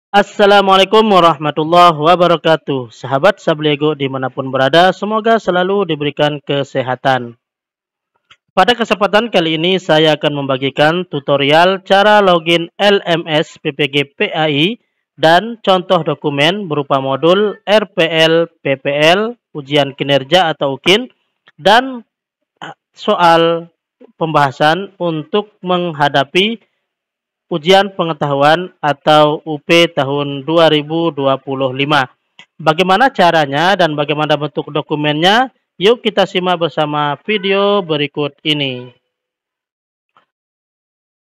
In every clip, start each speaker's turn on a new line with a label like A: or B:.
A: Assalamualaikum warahmatullahi wabarakatuh. Sahabat Sabliego dimanapun berada, semoga selalu diberikan kesehatan. Pada kesempatan kali ini saya akan membagikan tutorial cara login LMS PPG PAI dan contoh dokumen berupa modul RPL, PPL, ujian kinerja atau UKIN, dan soal pembahasan untuk menghadapi Ujian Pengetahuan atau UP tahun 2025. Bagaimana caranya dan bagaimana bentuk dokumennya? Yuk kita simak bersama video berikut ini.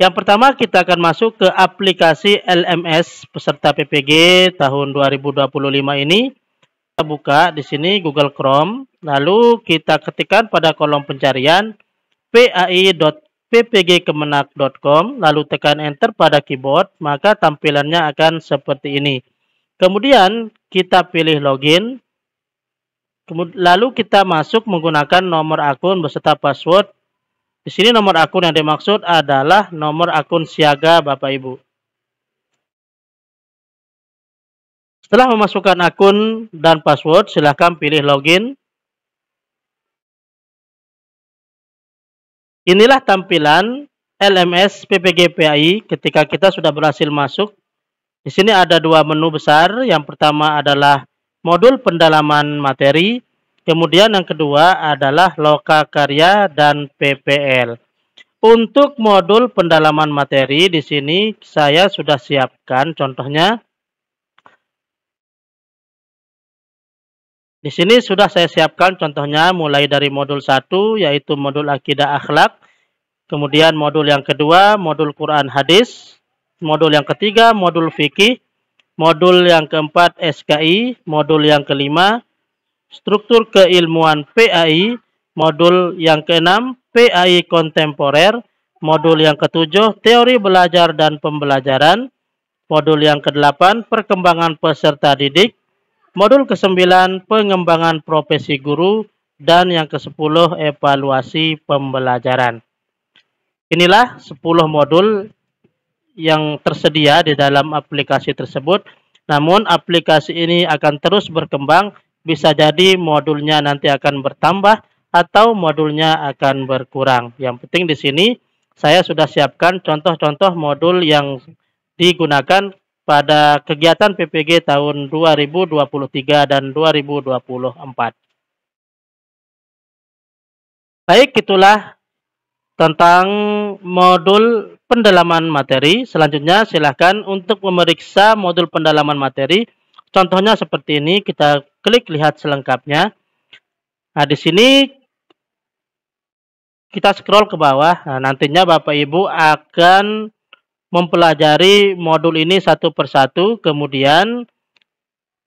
A: Yang pertama kita akan masuk ke aplikasi LMS peserta PPG tahun 2025 ini. Kita buka di sini Google Chrome, lalu kita ketikkan pada kolom pencarian pai.ppgkemenak.com, lalu tekan enter pada keyboard, maka tampilannya akan seperti ini. Kemudian kita pilih login, lalu kita masuk menggunakan nomor akun beserta password. Di sini nomor akun yang dimaksud adalah nomor akun siaga Bapak Ibu. Setelah memasukkan akun dan password, silahkan pilih login. Inilah tampilan LMS PPG PAI ketika kita sudah berhasil masuk. Di sini ada dua menu besar. Yang pertama adalah modul pendalaman materi. Kemudian yang kedua adalah loka karya dan PPL. Untuk modul pendalaman materi di sini saya sudah siapkan contohnya. Di sini sudah saya siapkan contohnya mulai dari modul 1 yaitu modul akidah akhlak. Kemudian modul yang kedua modul Quran hadis. Modul yang ketiga modul fikih. Modul yang keempat SKI. Modul yang kelima struktur keilmuan PAI. Modul yang keenam PAI kontemporer. Modul yang ketujuh teori belajar dan pembelajaran. Modul yang kedelapan perkembangan peserta didik. Modul ke-9 pengembangan profesi guru, dan yang ke-10 evaluasi pembelajaran. Inilah 10 modul yang tersedia di dalam aplikasi tersebut. Namun aplikasi ini akan terus berkembang, bisa jadi modulnya nanti akan bertambah atau modulnya akan berkurang. Yang penting di sini saya sudah siapkan contoh-contoh modul yang digunakan pada kegiatan PPG tahun 2023 dan 2024. Baik, itulah tentang modul pendalaman materi. Selanjutnya silakan untuk memeriksa modul pendalaman materi. Contohnya seperti ini, kita klik lihat selengkapnya. Nah, di sini kita scroll ke bawah. Nah, nantinya Bapak Ibu akan mempelajari modul ini satu persatu. Kemudian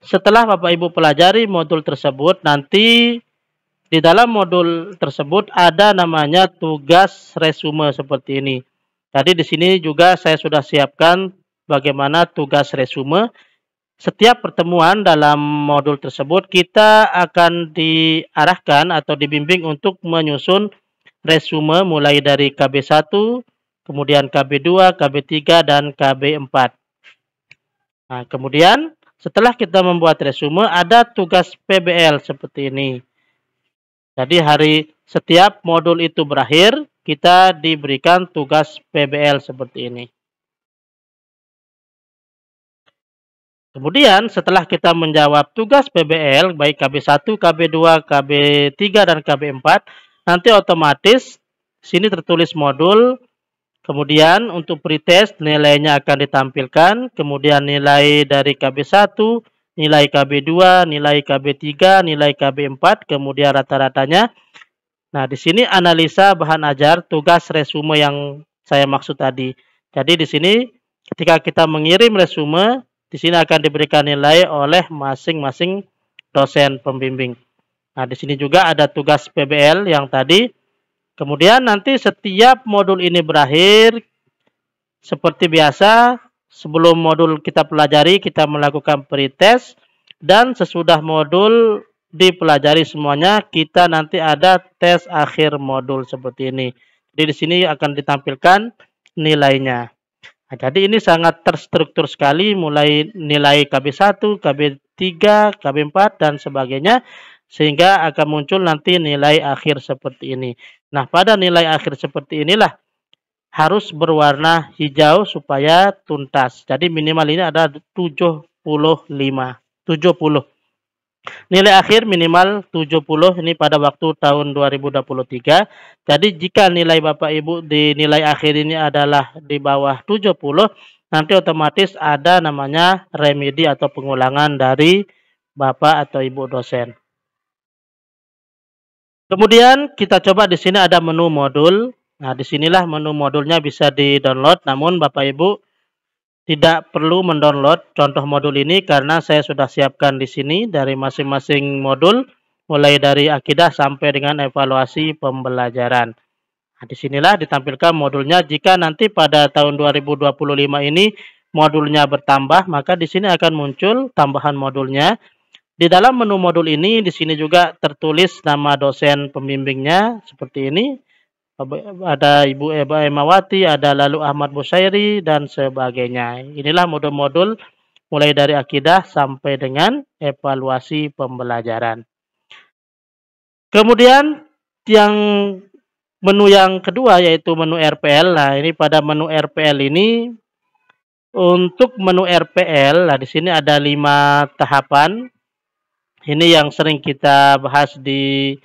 A: setelah Bapak Ibu pelajari modul tersebut, nanti di dalam modul tersebut ada namanya tugas resume seperti ini. Jadi di sini juga saya sudah siapkan bagaimana tugas resume. Setiap pertemuan dalam modul tersebut kita akan diarahkan atau dibimbing untuk menyusun resume mulai dari KB1, kemudian KB2, KB3, dan KB4. Nah, kemudian setelah kita membuat resume, ada tugas PBL seperti ini. Jadi setiap modul itu berakhir, kita diberikan tugas PBL seperti ini. Kemudian setelah kita menjawab tugas PBL, baik KB1, KB2, KB3, dan KB4, nanti otomatis sini tertulis modul. Kemudian untuk pretest nilainya akan ditampilkan, kemudian nilai dari KB1, nilai KB2, nilai KB3, nilai KB4, kemudian rata-ratanya. Nah, di sini analisa bahan ajar tugas resume yang saya maksud tadi. Jadi di sini ketika kita mengirim resume, di sini akan diberikan nilai oleh masing-masing dosen pembimbing. Nah, di sini juga ada tugas PBL yang tadi. Kemudian nanti setiap modul ini berakhir, seperti biasa, sebelum modul kita pelajari, kita melakukan pretest, dan sesudah modul dipelajari semuanya, kita nanti ada tes akhir modul seperti ini. Jadi di sini akan ditampilkan nilainya. Nah, jadi ini sangat terstruktur sekali mulai nilai KB1, KB3, KB4 dan sebagainya sehingga akan muncul nanti nilai akhir seperti ini. Nah, pada nilai akhir seperti inilah harus berwarna hijau supaya tuntas. Jadi minimal ini ada 75, 70. Nilai akhir minimal 70 ini pada waktu tahun 2023. Jadi jika nilai Bapak Ibu di nilai akhir ini adalah di bawah 70, nanti otomatis ada namanya remedi atau pengulangan dari Bapak atau Ibu dosen. Kemudian kita coba di sini ada menu modul. Nah, disinilah menu modulnya bisa di-download. Namun Bapak Ibu tidak perlu mendownload contoh modul ini karena saya sudah siapkan di sini dari masing-masing modul, mulai dari akidah sampai dengan evaluasi pembelajaran. Nah, disinilah ditampilkan modulnya. Jika nanti pada tahun 2025 ini modulnya bertambah, maka di sini akan muncul tambahan modulnya. Di dalam menu modul ini, di sini juga tertulis nama dosen pembimbingnya seperti ini. Ada Ibu Eba Emawati, ada lalu Ahmad Busairi, dan sebagainya. Inilah modul-modul mulai dari akidah sampai dengan evaluasi pembelajaran. Kemudian yang menu yang kedua yaitu menu RPL. Nah, ini pada menu RPL ini untuk menu RPL, nah di sini ada 5 tahapan. Ini yang sering kita bahas di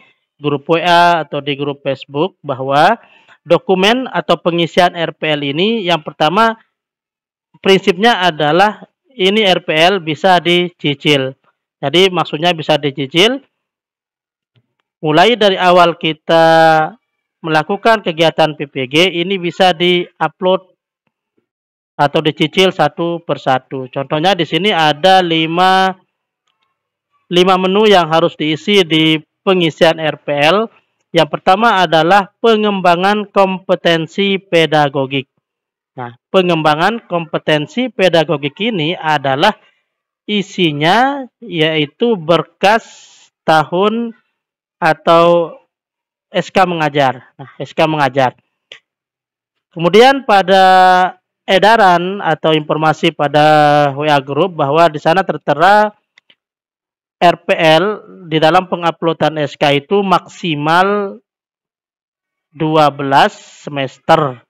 A: grup WA atau di grup Facebook bahwa dokumen atau pengisian RPL ini yang pertama prinsipnya adalah ini RPL bisa dicicil. Jadi maksudnya bisa dicicil mulai dari awal kita melakukan kegiatan PPG ini bisa di-upload atau dicicil satu persatu. Contohnya di sini ada 5 menu yang harus diisi di pengisian RPL. Yang pertama adalah pengembangan kompetensi pedagogik. Nah, pengembangan kompetensi pedagogik ini adalah isinya yaitu berkas tahun atau SK mengajar. Nah, SK mengajar. Kemudian pada edaran atau informasi pada WA Group bahwa di sana tertera RPL di dalam penguploadan SK itu maksimal 12 semester.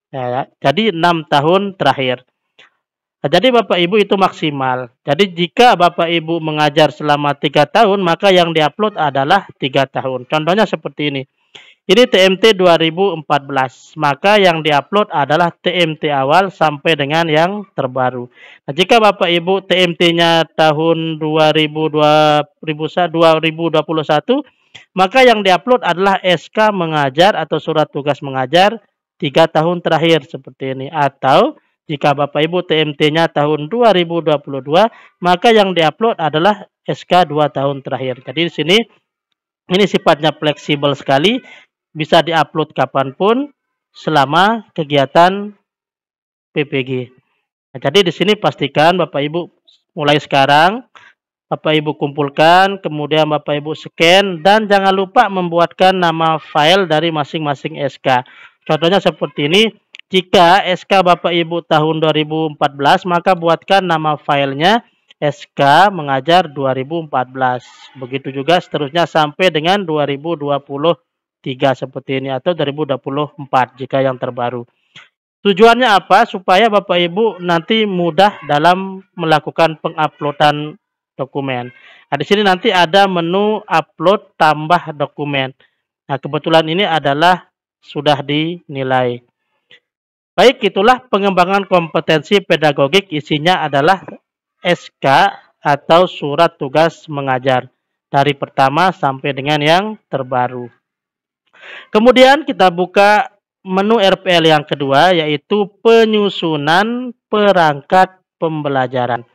A: Ya, jadi 6 tahun terakhir. Nah, jadi Bapak Ibu itu maksimal. Jadi jika Bapak Ibu mengajar selama 3 tahun, maka yang diupload adalah 3 tahun. Contohnya seperti ini. Ini TMT 2014, maka yang diupload adalah TMT awal sampai dengan yang terbaru. Nah, jika Bapak Ibu TMT-nya tahun 2021, maka yang diupload adalah SK mengajar atau surat tugas mengajar 3 tahun terakhir seperti ini. Atau jika Bapak Ibu TMT-nya tahun 2022, maka yang diupload adalah SK 2 tahun terakhir. Jadi di sini ini sifatnya fleksibel sekali. Bisa diupload kapanpun selama kegiatan PPG. Nah, jadi di sini pastikan Bapak Ibu mulai sekarang Bapak Ibu kumpulkan, kemudian Bapak Ibu scan dan jangan lupa membuatkan nama file dari masing-masing SK. Contohnya seperti ini. Jika SK Bapak Ibu tahun 2014, maka buatkan nama filenya SK mengajar 2014. Begitu juga seterusnya sampai dengan 2023 seperti ini atau 2024 jika yang terbaru. Tujuannya apa? Supaya Bapak Ibu nanti mudah dalam melakukan penguploadan dokumen. Nah, di sini nanti ada menu upload tambah dokumen. Nah, kebetulan ini adalah sudah dinilai. Baik, itulah pengembangan kompetensi pedagogik, isinya adalah SK atau surat tugas mengajar dari pertama sampai dengan yang terbaru. Kemudian kita buka menu RPL yang kedua yaitu penyusunan perangkat pembelajaran.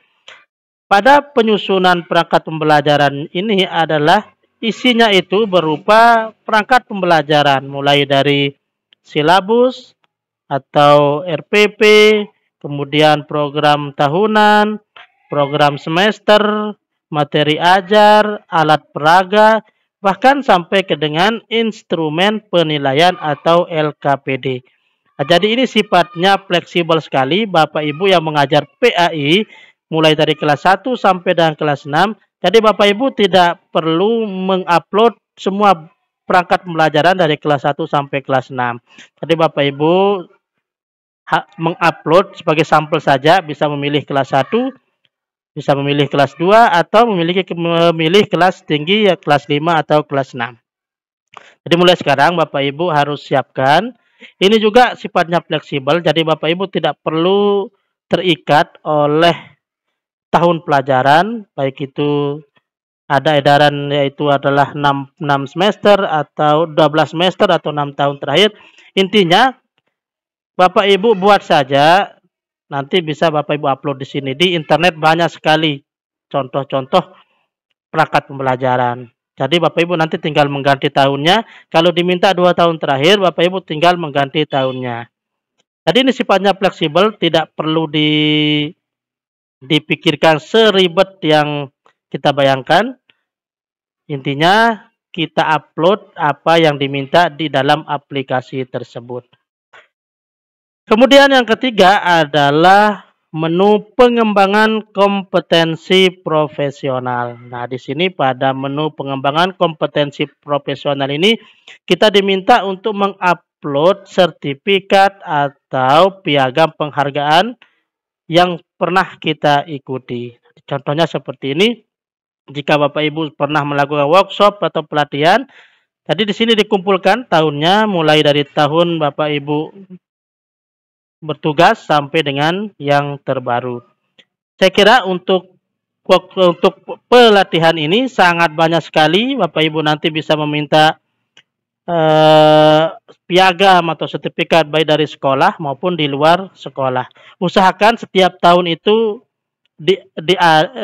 A: Pada penyusunan perangkat pembelajaran ini adalah isinya itu berupa perangkat pembelajaran mulai dari silabus atau RPP, kemudian program tahunan, program semester, materi ajar, alat peraga, bahkan sampai ke dengan instrumen penilaian atau LKPD. Nah, Nah, jadi ini sifatnya fleksibel sekali. Bapak Ibu yang mengajar PAI mulai dari kelas 1 sampai dengan kelas 6. Jadi Bapak Ibu tidak perlu mengupload semua perangkat pembelajaran dari kelas 1 sampai kelas 6. Jadi Bapak Ibu mengupload sebagai sampel saja, bisa memilih kelas 1, bisa memilih kelas 2, atau memilih kelas tinggi ya kelas 5 atau kelas 6. Jadi mulai sekarang Bapak Ibu harus siapkan. Ini juga sifatnya fleksibel, jadi Bapak Ibu tidak perlu terikat oleh tahun pelajaran, baik itu ada edaran yaitu adalah 6 semester atau 12 semester atau 6 tahun terakhir. Intinya Bapak Ibu buat saja, nanti bisa Bapak Ibu upload di sini. Di internet banyak sekali contoh-contoh perangkat pembelajaran. Jadi Bapak Ibu nanti tinggal mengganti tahunnya. Kalau diminta 2 tahun terakhir, Bapak Ibu tinggal mengganti tahunnya. Jadi ini sifatnya fleksibel, tidak perlu dipikirkan seribet yang kita bayangkan. Intinya kita upload apa yang diminta di dalam aplikasi tersebut. Kemudian yang ketiga adalah menu pengembangan kompetensi profesional. Nah, di sini pada menu pengembangan kompetensi profesional ini kita diminta untuk mengupload sertifikat atau piagam penghargaan yang pernah kita ikuti. Contohnya seperti ini. Jika Bapak Ibu pernah melakukan workshop atau pelatihan, tadi di sini dikumpulkan tahunnya mulai dari tahun Bapak Ibu bertugas sampai dengan yang terbaru. Saya kira untuk pelatihan ini sangat banyak sekali. Bapak Ibu nanti bisa meminta piagam atau sertifikat baik dari sekolah maupun di luar sekolah. Usahakan setiap tahun itu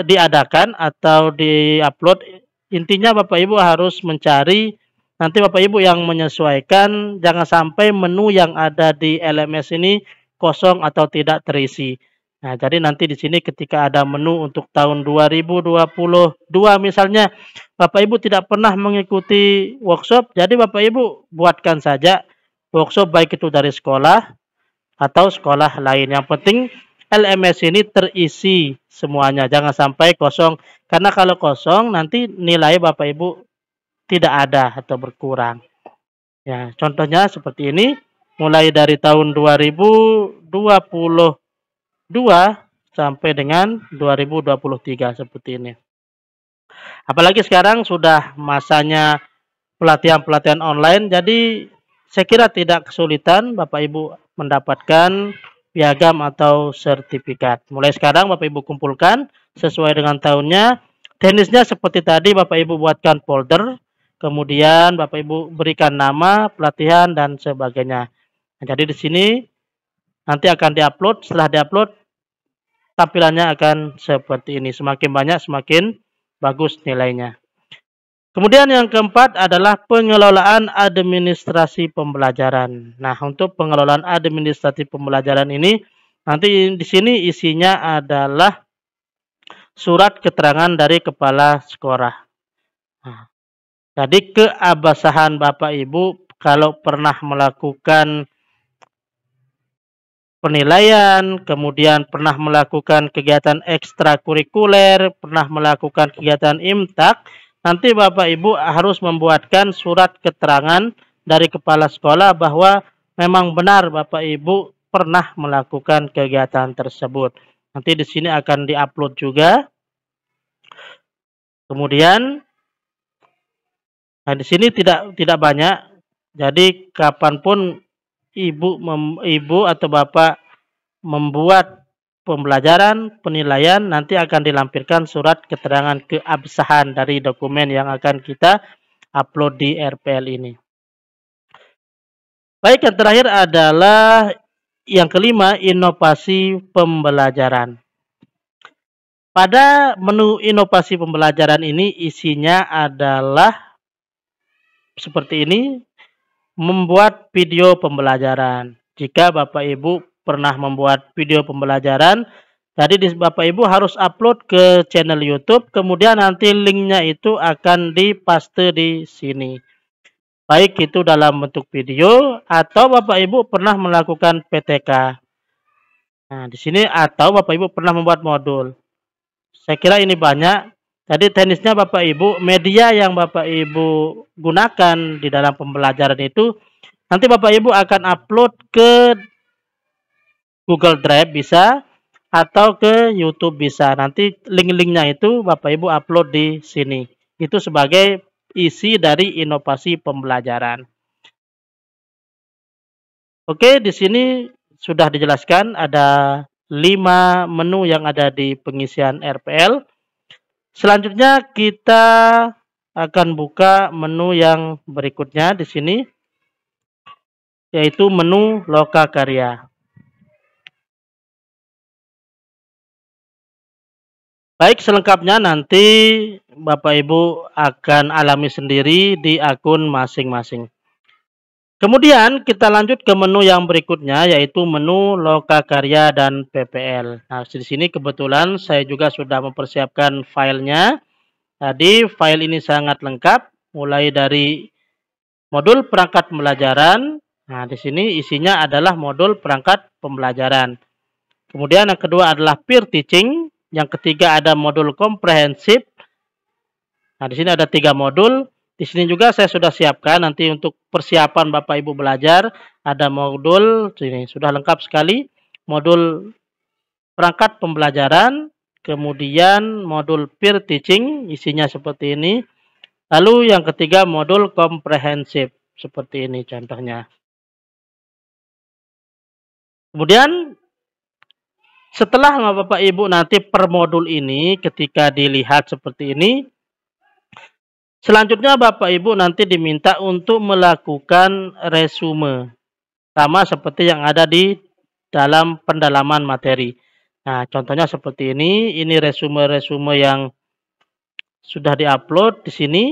A: diadakan atau diupload. Intinya Bapak Ibu harus mencari, nanti Bapak Ibu yang menyesuaikan, jangan sampai menu yang ada di LMS ini kosong atau tidak terisi. Nah, jadi nanti di sini ketika ada menu untuk tahun 2022 misalnya, Bapak Ibu tidak pernah mengikuti workshop, jadi Bapak Ibu buatkan saja workshop baik itu dari sekolah atau sekolah lain. Yang penting LMS ini terisi semuanya, jangan sampai kosong. Karena kalau kosong nanti nilai Bapak Ibu tidak ada atau berkurang. Ya, contohnya seperti ini, mulai dari tahun 2022 sampai dengan 2023 seperti ini. Apalagi sekarang sudah masanya pelatihan-pelatihan online, jadi saya kira tidak kesulitan Bapak Ibu mendapatkan piagam atau sertifikat. Mulai sekarang Bapak Ibu kumpulkan sesuai dengan tahunnya. Teknisnya seperti tadi, Bapak Ibu buatkan folder, kemudian Bapak Ibu berikan nama, pelatihan, dan sebagainya. Nah, jadi di sini nanti akan diupload. Setelah diupload, tampilannya akan seperti ini. Semakin banyak, semakin bagus nilainya. Kemudian yang keempat adalah pengelolaan administrasi pembelajaran. Nah, untuk pengelolaan administrasi pembelajaran ini, nanti di sini isinya adalah surat keterangan dari kepala sekolah. Nah, jadi keabsahan Bapak Ibu kalau pernah melakukan penilaian, kemudian pernah melakukan kegiatan ekstrakurikuler, pernah melakukan kegiatan IMTAK, nanti Bapak Ibu harus membuatkan surat keterangan dari kepala sekolah bahwa memang benar Bapak Ibu pernah melakukan kegiatan tersebut. Nanti di sini akan diupload juga. Kemudian, nah di sini tidak banyak. Jadi kapanpun ibu atau bapak membuat pembelajaran, penilaian, nanti akan dilampirkan surat keterangan keabsahan dari dokumen yang akan kita upload di RPL ini. Baik, yang terakhir adalah yang kelima, inovasi pembelajaran. Pada menu inovasi pembelajaran ini isinya adalah seperti ini, membuat video pembelajaran. Jika Bapak Ibu pernah membuat video pembelajaran, jadi Bapak Ibu harus upload ke channel YouTube, kemudian nanti linknya itu akan dipaste di sini. Baik itu dalam bentuk video atau Bapak Ibu pernah melakukan PTK. Nah, di sini atau Bapak Ibu pernah membuat modul. Saya kira ini banyak. Jadi teknisnya Bapak Ibu, media yang Bapak Ibu gunakan di dalam pembelajaran itu nanti Bapak Ibu akan upload ke Google Drive bisa atau ke YouTube bisa. Nanti link-linknya itu Bapak Ibu upload di sini. Itu sebagai isi dari inovasi pembelajaran. Oke, di sini sudah dijelaskan ada 5 menu yang ada di pengisian RPL. Selanjutnya kita akan buka menu yang berikutnya di sini, yaitu menu Lokakarya. Baik, selengkapnya nanti Bapak Ibu akan alami sendiri di akun masing-masing. Kemudian kita lanjut ke menu yang berikutnya, yaitu menu Lokakarya dan PPL. Nah, di sini kebetulan saya juga sudah mempersiapkan filenya. Tadi file ini sangat lengkap, mulai dari modul perangkat pembelajaran. Nah, di sini isinya adalah modul perangkat pembelajaran. Kemudian yang kedua adalah peer teaching. Yang ketiga ada modul komprehensif. Nah, di sini ada 3 modul. Di sini juga saya sudah siapkan nanti untuk persiapan Bapak Ibu belajar. Ada modul, ini sudah lengkap sekali. Modul perangkat pembelajaran. Kemudian modul peer teaching, isinya seperti ini. Lalu yang ketiga modul komprehensif. Seperti ini contohnya. Kemudian setelah Bapak Ibu nanti per modul ini ketika dilihat seperti ini, selanjutnya Bapak Ibu nanti diminta untuk melakukan resume. Sama seperti yang ada di dalam pendalaman materi. Nah, contohnya seperti ini. Ini resume-resume yang sudah diupload di sini.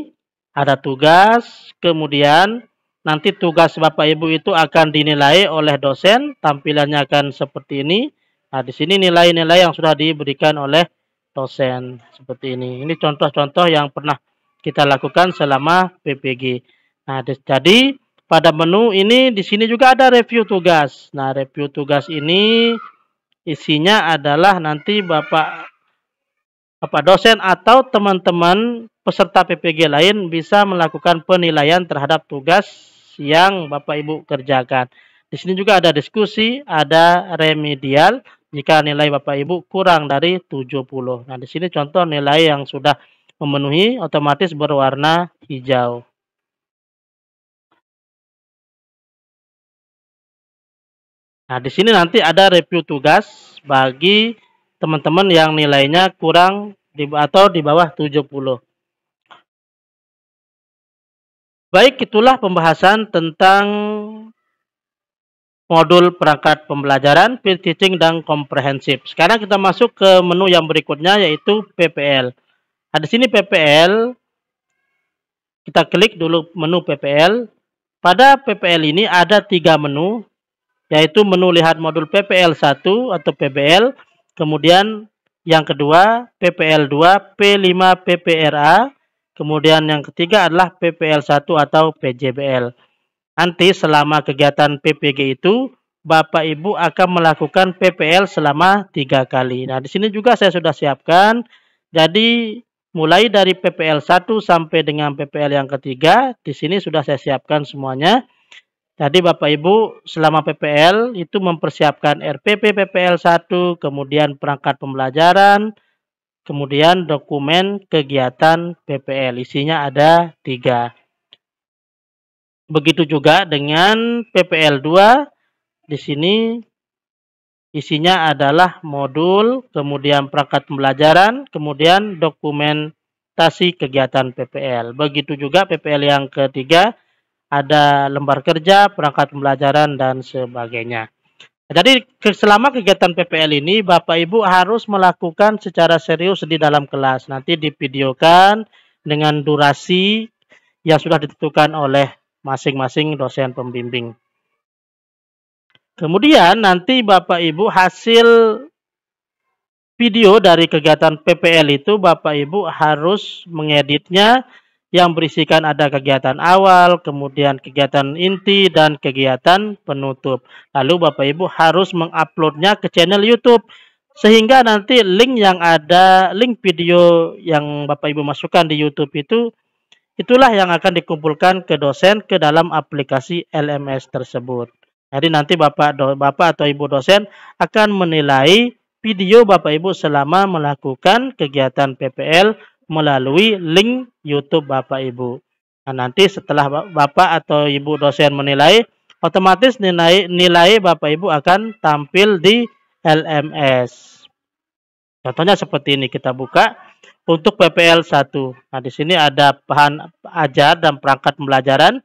A: Ada tugas, kemudian nanti tugas Bapak Ibu itu akan dinilai oleh dosen. Tampilannya akan seperti ini. Nah, di sini nilai-nilai yang sudah diberikan oleh dosen seperti ini. Ini contoh-contoh yang pernah kita lakukan selama PPG. Nah, jadi pada menu ini di sini juga ada review tugas. Nah, review tugas ini isinya adalah nanti Bapak dosen atau teman-teman peserta PPG lain bisa melakukan penilaian terhadap tugas yang Bapak Ibu kerjakan. Di sini juga ada diskusi, ada remedial jika nilai Bapak Ibu kurang dari 70. Nah, di sini contoh nilai yang sudah memenuhi otomatis berwarna hijau. Nah, di sini nanti ada review tugas bagi teman-teman yang nilainya kurang atau di bawah 70. Baik, itulah pembahasan tentang modul perangkat pembelajaran, peer teaching, dan komprehensif. Sekarang kita masuk ke menu yang berikutnya, yaitu PPL. Nah, di sini PPL, kita klik dulu menu PPL. Pada PPL ini ada 3 menu, yaitu menu lihat modul PPL 1 atau PBL, kemudian yang kedua PPL 2, P5 PPRA, kemudian yang ketiga adalah PPL 1 atau PJBL. Nanti selama kegiatan PPG itu Bapak Ibu akan melakukan PPL selama 3 kali. Nah, di sini juga saya sudah siapkan. Jadi mulai dari PPL 1 sampai dengan PPL yang ketiga, di sini sudah saya siapkan semuanya. Jadi Bapak Ibu selama PPL itu mempersiapkan RPP PPL 1, kemudian perangkat pembelajaran, kemudian dokumen kegiatan PPL. Isinya ada 3. Begitu juga dengan PPL 2. Di sini isinya adalah modul, kemudian perangkat pembelajaran, kemudian dokumentasi kegiatan PPL. Begitu juga PPL yang ketiga. Ada lembar kerja, perangkat pembelajaran, dan sebagainya. Jadi selama kegiatan PPL ini Bapak Ibu harus melakukan secara serius di dalam kelas. Nanti divideokan dengan durasi yang sudah ditentukan oleh masing-masing dosen pembimbing. Kemudian nanti Bapak Ibu hasil video dari kegiatan PPL itu Bapak Ibu harus mengeditnya, yang berisikan ada kegiatan awal, kemudian kegiatan inti, dan kegiatan penutup. Lalu Bapak Ibu harus menguploadnya ke channel YouTube. Sehingga nanti link video yang Bapak Ibu masukkan di YouTube itulah yang akan dikumpulkan ke dosen ke dalam aplikasi LMS tersebut. Jadi nanti Bapak atau Ibu dosen akan menilai video Bapak Ibu selama melakukan kegiatan PPL melalui link YouTube Bapak Ibu. Nah, nanti setelah Bapak atau Ibu dosen menilai, otomatis nilai Bapak Ibu akan tampil di LMS. Contohnya seperti ini, kita buka untuk PPL 1. Nah, di sini ada bahan ajar dan perangkat pembelajaran.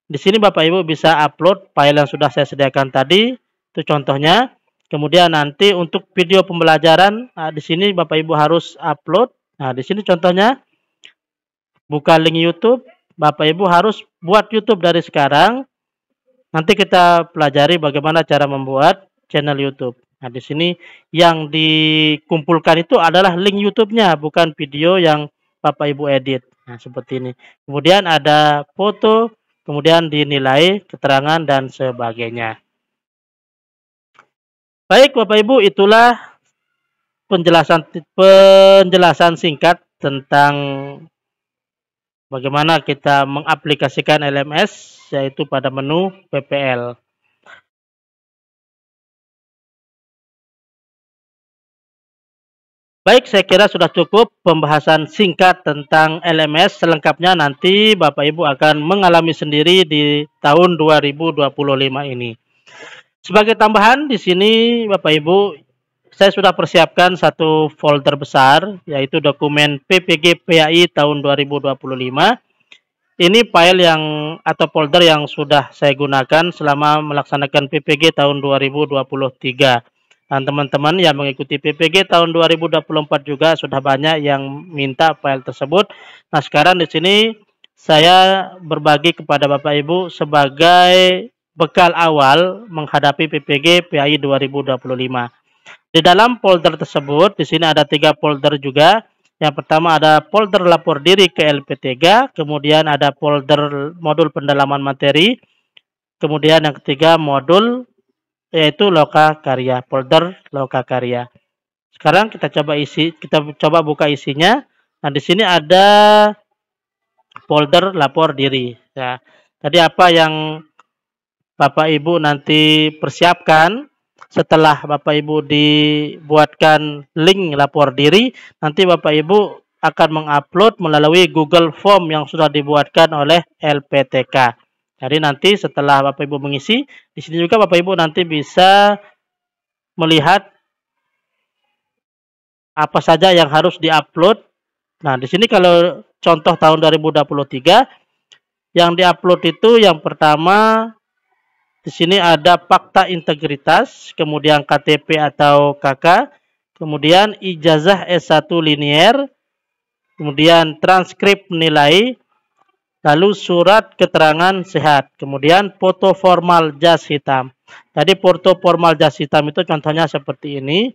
A: Di sini Bapak Ibu bisa upload file yang sudah saya sediakan tadi, itu contohnya. Kemudian nanti untuk video pembelajaran, nah, di sini Bapak Ibu harus upload. Nah, di sini contohnya, buka link YouTube, Bapak Ibu harus buat YouTube dari sekarang. Nanti kita pelajari bagaimana cara membuat channel YouTube. Nah, di sini yang dikumpulkan itu adalah link YouTube-nya, bukan video yang Bapak Ibu edit. Nah, seperti ini. Kemudian ada foto, kemudian dinilai, keterangan, dan sebagainya. Baik Bapak Ibu, itulah penjelasan singkat tentang bagaimana kita mengaplikasikan LMS, yaitu pada menu PPL. Baik, saya kira sudah cukup pembahasan singkat tentang LMS. Selengkapnya nanti Bapak Ibu akan mengalami sendiri di tahun 2025 ini. Sebagai tambahan di sini Bapak Ibu, saya sudah persiapkan satu folder besar, yaitu dokumen PPG PAI tahun 2025. Ini file atau folder yang sudah saya gunakan selama melaksanakan PPG tahun 2023. Dan teman-teman yang mengikuti PPG tahun 2024 juga sudah banyak yang minta file tersebut. Nah, sekarang di sini saya berbagi kepada Bapak Ibu sebagai bekal awal menghadapi PPG PAI 2025. Di dalam folder tersebut, di sini ada 3 folder juga. Yang pertama ada folder lapor diri ke LP3, kemudian ada folder modul pendalaman materi, kemudian yang ketiga modul yaitu loka karya, folder loka karya. Sekarang kita coba buka isinya. Nah, di sini ada folder lapor diri. Ya, tadi apa yang Bapak Ibu nanti persiapkan setelah Bapak Ibu dibuatkan link lapor diri, nanti Bapak Ibu akan mengupload melalui Google Form yang sudah dibuatkan oleh LPTK. Jadi nanti setelah Bapak Ibu mengisi, di sini juga Bapak Ibu nanti bisa melihat apa saja yang harus diupload. Nah, di sini kalau contoh tahun 2023 yang diupload itu yang pertama di sini ada fakta integritas, kemudian KTP atau KK, kemudian ijazah S1 linier, kemudian transkrip nilai, lalu surat keterangan sehat, kemudian foto formal jas hitam. Tadi foto formal jas hitam itu contohnya seperti ini.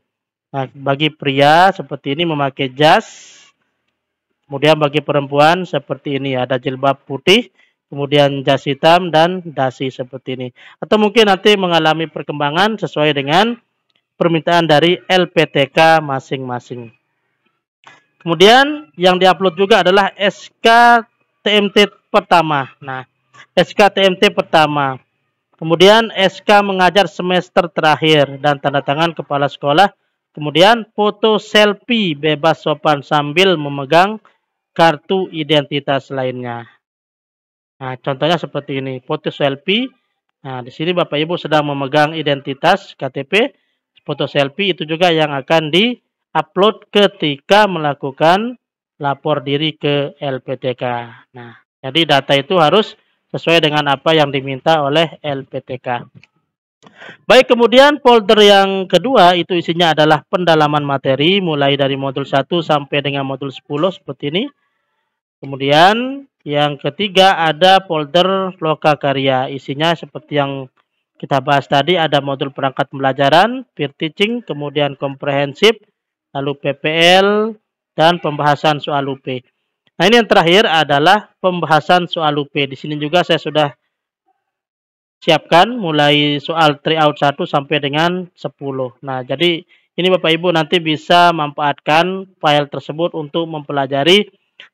A: Nah, bagi pria seperti ini memakai jas, kemudian bagi perempuan seperti ini ada jilbab putih, kemudian jas hitam dan dasi seperti ini. Atau mungkin nanti mengalami perkembangan sesuai dengan permintaan dari LPTK masing-masing. Kemudian yang diupload juga adalah SK TMT pertama. Nah, SK TMT pertama. Kemudian SK mengajar semester terakhir dan tanda tangan kepala sekolah. Kemudian foto selfie bebas sopan sambil memegang kartu identitas lainnya. Nah, contohnya seperti ini, foto selfie. Nah, di sini Bapak Ibu sedang memegang identitas KTP. Foto selfie itu juga yang akan di-upload ketika melakukan lapor diri ke LPTK. Nah, jadi data itu harus sesuai dengan apa yang diminta oleh LPTK. Baik, kemudian folder yang kedua itu isinya adalah pendalaman materi mulai dari modul 1 sampai dengan modul 10 seperti ini. Kemudian yang ketiga ada folder loka karya, isinya seperti yang kita bahas tadi, ada modul perangkat pembelajaran, peer teaching, kemudian komprehensif, lalu PPL, dan pembahasan soal UP. Nah, ini yang terakhir adalah pembahasan soal UP. Di sini juga saya sudah siapkan mulai soal tryout 1 sampai dengan 10. Nah, jadi ini Bapak Ibu nanti bisa manfaatkan file tersebut untuk mempelajari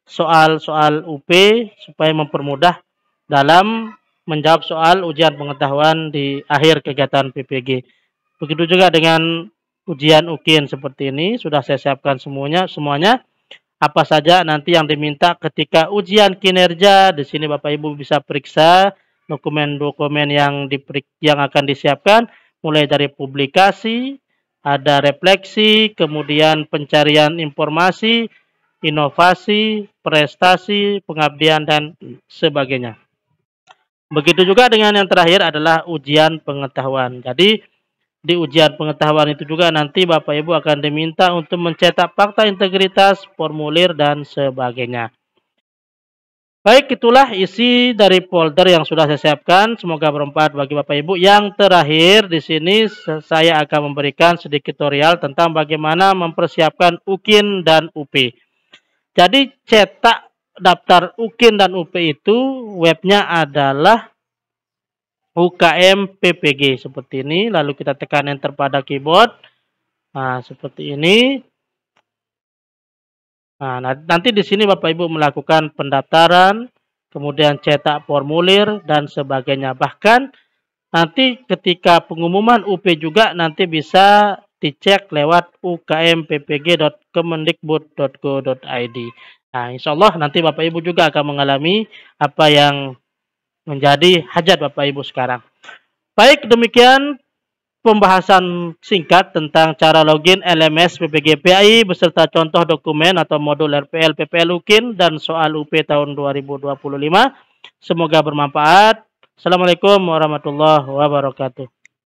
A: soal-soal UP supaya mempermudah dalam menjawab soal ujian pengetahuan di akhir kegiatan PPG. Begitu juga dengan ujian UKIN seperti ini, sudah saya siapkan semuanya. Apa saja nanti yang diminta ketika ujian kinerja, di sini Bapak Ibu bisa periksa dokumen-dokumen yang akan disiapkan, mulai dari publikasi, ada refleksi, kemudian pencarian informasi, inovasi, prestasi, pengabdian, dan sebagainya. Begitu juga dengan yang terakhir adalah ujian pengetahuan. Jadi, di ujian pengetahuan itu juga nanti Bapak Ibu akan diminta untuk mencetak fakta integritas, formulir, dan sebagainya. Baik, itulah isi dari folder yang sudah saya siapkan. Semoga bermanfaat bagi Bapak Ibu. Yang terakhir di sini saya akan memberikan sedikit tutorial tentang bagaimana mempersiapkan UKIN dan UP. Jadi cetak daftar UKIN dan UP itu webnya adalah UKM PPG seperti ini. Lalu kita tekan enter pada keyboard. Nah, seperti ini. Nah, nanti di sini Bapak Ibu melakukan pendaftaran, kemudian cetak formulir, dan sebagainya. Bahkan nanti ketika pengumuman UP juga nanti bisa dicek lewat ukmppg.kemendikbud.go.id. Nah, insya Allah nanti Bapak Ibu juga akan mengalami apa yang menjadi hajat Bapak Ibu sekarang. Baik, demikian pembahasan singkat tentang cara login LMS PPG PAI beserta contoh dokumen atau modul RPL PPL UKIN dan soal UP tahun 2025. Semoga bermanfaat. Assalamualaikum warahmatullahi wabarakatuh.